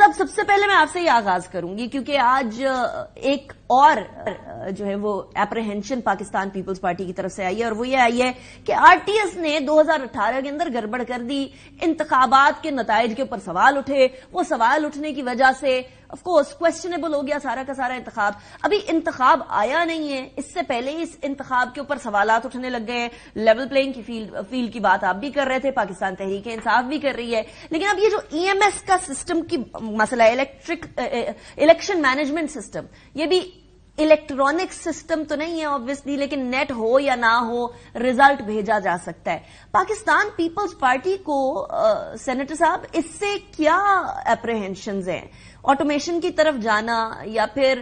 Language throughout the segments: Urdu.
اب سب سے پہلے میں آپ سے یہ آغاز کروں گی کیونکہ آج ایک اور جو ہے وہ اپریہنشن پاکستان پیپلز پارٹی کی طرف سے آئی ہے، اور وہ یہ آئی ہے کہ آر ٹی ایس نے 2018 کے اندر گڑبڑ کر دی، انتخابات کے نتائج کے اوپر سوال اٹھے، وہ سوال اٹھنے کی وجہ سے آف کورس کوشچنیبل ہو گیا سارا کا سارا انتخاب۔ ابھی انتخاب آیا نہیں ہے، اس سے پہلے ہی اس انتخاب کے اوپر سوالات اٹھنے لگ گئے ہیں۔ لیول پلینگ کی فیلڈ کی بات آپ بھی کر رہے تھے، پاکستان تحریک انصاف بھی کر رہی ہے، لیکن اب یہ جو ای ایم ایس کا سسٹم کی مسئلہ ہے، الیکشن مینجمنٹ سسٹم، یہ بھی الیکٹرانک سسٹم تو نہیں ہے obviously، لیکن نیٹ ہو یا نہ ہو رزلٹ بھیجا جا سکتا ہے۔ پاکستان پیپلز پارٹی کو سینیٹر صاحب اس سے کیا اپریہنشنز ہیں؟ آٹومیشن کی طرف جانا یا پھر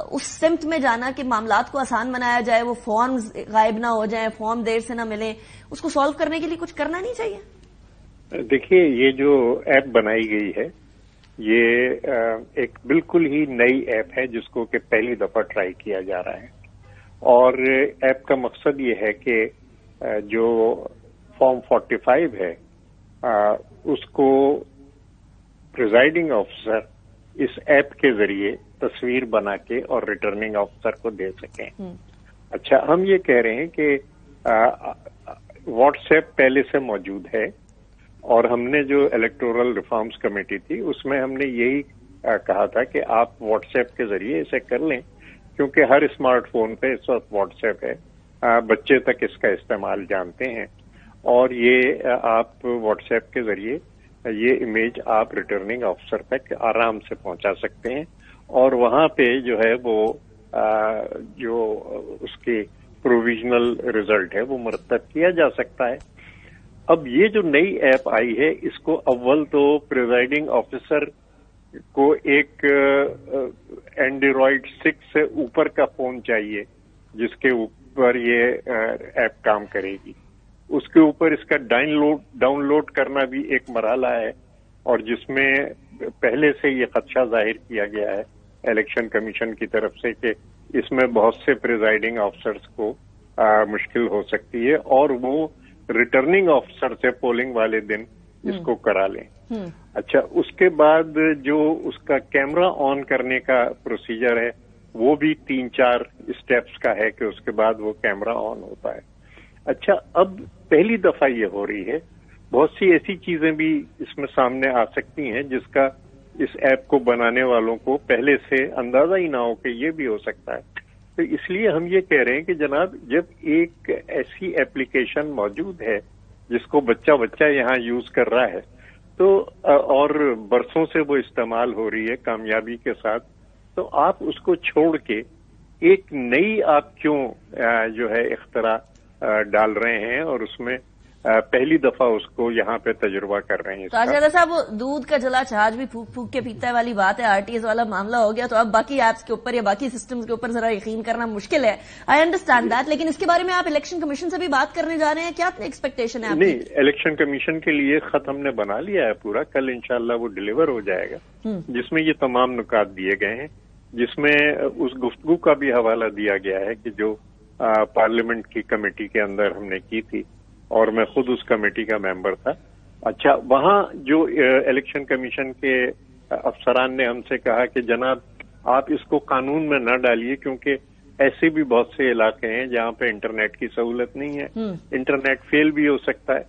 اس سمت میں جانا کہ معاملات کو آسان بنایا جائے، وہ فارمز غائب نہ ہو جائیں، فارم دیر سے نہ ملیں، اس کو سالو کرنے کے لیے کچھ کرنا نہیں چاہیے؟ دیکھیے، یہ جو ایپ بنائی گئی ہے یہ ایک بالکل ہی نئی ایپ ہے جس کو کہ پہلی دفعہ ٹرائی کیا جا رہا ہے، اور ایپ کا مقصد یہ ہے کہ جو فارم 45 ہے اس کو پریزائڈنگ آفیسر اس ایپ کے ذریعے تصویر بنا کے اور ریٹرننگ آفیسر کو دے سکیں۔ اچھا، ہم یہ کہہ رہے ہیں کہ واٹس ایپ پہلے سے موجود ہے، اور ہم نے جو الیکٹورل ریفارمز کمیٹی تھی اس میں ہم نے یہی کہا تھا کہ آپ واٹس ایپ کے ذریعے اسے کر لیں، کیونکہ ہر اسمارٹ فون پہ اس وقت واٹس ایپ ہے، بچے تک اس کا استعمال جانتے ہیں، اور یہ آپ واٹس ایپ کے ذریعے یہ امیج آپ ریٹرننگ آفیسر تک آرام سے پہنچا سکتے ہیں، اور وہاں پہ جو ہے وہ جو اس کی پروویژنل ریزلٹ ہے وہ مرتب کیا جا سکتا ہے۔ اب یہ جو نئی ایپ آئی ہے اس کو اول تو پریزائڈنگ آفیسر کو ایک اینڈرائڈ 6 سے اوپر کا فون چاہیے جس کے اوپر یہ ایپ کام کرے گی، اس کے اوپر اس کا ڈاؤن لوڈ کرنا بھی ایک مرحلہ ہے، اور جس میں پہلے سے یہ خدشہ ظاہر کیا گیا ہے الیکشن کمیشن کی طرف سے کہ اس میں بہت سے پریزائڈنگ آفیسرز کو مشکل ہو سکتی ہے، اور وہ ریٹرننگ آفیسر سے پولنگ والے دن اس کو کرا لیں۔ اچھا، اس کے بعد جو اس کا کیمرہ آن کرنے کا پروسیجر ہے وہ بھی 3-4 اسٹیپس کا ہے کہ اس کے بعد وہ کیمرہ آن ہوتا ہے۔ اچھا، اب پہلی دفعہ یہ ہو رہی ہے، بہت سی ایسی چیزیں بھی اس میں سامنے آ سکتی ہیں جس کا اس ایپ کو بنانے والوں کو پہلے سے اندازہ ہی نہ ہو کہ یہ بھی ہو سکتا ہے۔ تو اس لیے ہم یہ کہہ رہے ہیں کہ جناب، جب ایک ایسی ایپلیکیشن موجود ہے جس کو بچہ یہاں یوز کر رہا ہے تو اور برسوں سے وہ استعمال ہو رہی ہے کامیابی کے ساتھ، تو آپ اس کو چھوڑ کے ایک نئی آپ کیوں جو ہے اختراع ڈال رہے ہیں اور اس میں پہلی دفعہ اس کو یہاں پہ تجربہ کر رہے ہیں۔ راجہ صاحب، وہ دودھ کا جلا چھاچ بھی پھونک پھونک کے پیتا ہے والی بات ہے، آر ٹی ایس والا معاملہ ہو گیا تو اب باقی ایپس کے اوپر یا باقی سسٹمز کے اوپر ذرا یقین کرنا مشکل ہے، آئی انڈرسٹینڈ دیٹ، لیکن اس کے بارے میں آپ الیکشن کمیشن سے بھی بات کرنے جا رہے ہیں، کیا ایکسپیکٹیشن ہے آپ کی؟ نہیں، الیکشن کمیشن کے لیے خط ہم نے بنا لیا ہے پورا، کل انشاءاللہ وہ ڈیلیور ہو جائے گا، جس میں یہ تمام نکات دیے گئے ہیں، جس میں اس گفتگو کا بھی حوالہ دیا گیا ہے کہ جو پارلیمنٹ کی کمیٹی کے اندر ہم نے کی تھی، اور میں خود اس کمیٹی کا ممبر تھا۔ اچھا، وہاں جو الیکشن کمیشن کے افسران نے ہم سے کہا کہ جناب آپ اس کو قانون میں نہ ڈالیے، کیونکہ ایسے بھی بہت سے علاقے ہیں جہاں پہ انٹرنیٹ کی سہولت نہیں ہے، انٹرنیٹ فیل بھی ہو سکتا ہے۔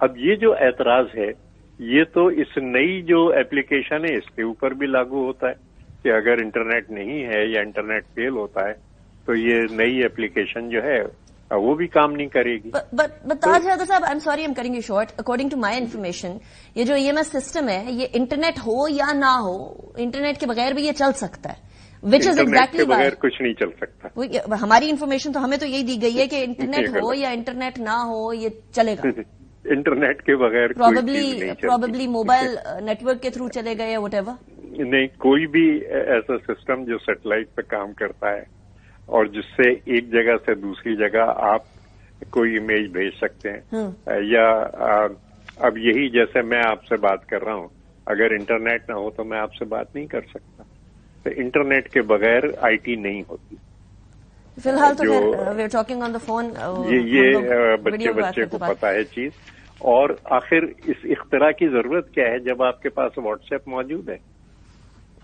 اب یہ جو اعتراض ہے یہ تو اس نئی جو ایپلیکیشن ہے اس کے اوپر بھی لاگو ہوتا ہے کہ اگر انٹرنیٹ نہیں ہے یا انٹرنیٹ فیل ہوتا ہے تو یہ نئی ایپلیکیشن جو ہے وہ بھی کام نہیں کرے گی۔ تاج حیدر صاحب، I'm sorry, I'm cutting you short, according to my information یہ جو ای ایم ایس سسٹم ہے یہ انٹرنیٹ ہو یا نہ ہو، انٹرنیٹ کے بغیر بھی یہ چل سکتا ہے، وچ از ایگزیکٹلی کے بغیر کچھ نہیں چل سکتا۔ ہماری انفارمیشن تو ہمیں تو یہی دی گئی ہے کہ انٹرنیٹ ہو یا انٹرنیٹ نہ ہو یہ چلے گا، انٹرنیٹ کے بغیر پروبیبلی موبائل نیٹ ورک کے تھرو چلے گا یا وٹ ایور۔ نہیں، کوئی بھی ایسا سسٹم جو سیٹلائٹ پہ کام کرتا ہے اور جس سے ایک جگہ سے دوسری جگہ آپ کوئی امیج بھیج سکتے ہیں، یا اب یہی جیسے میں آپ سے بات کر رہا ہوں، اگر انٹرنیٹ نہ ہو تو میں آپ سے بات نہیں کر سکتا، تو انٹرنیٹ کے بغیر آئی ٹی نہیں ہوتی۔ فی الحال تو we are talking on the phone, یہ بچے کو پتا ہے چیز، اور آخر اس اختراع کی ضرورت کیا ہے جب آپ کے پاس واٹس ایپ موجود ہے؟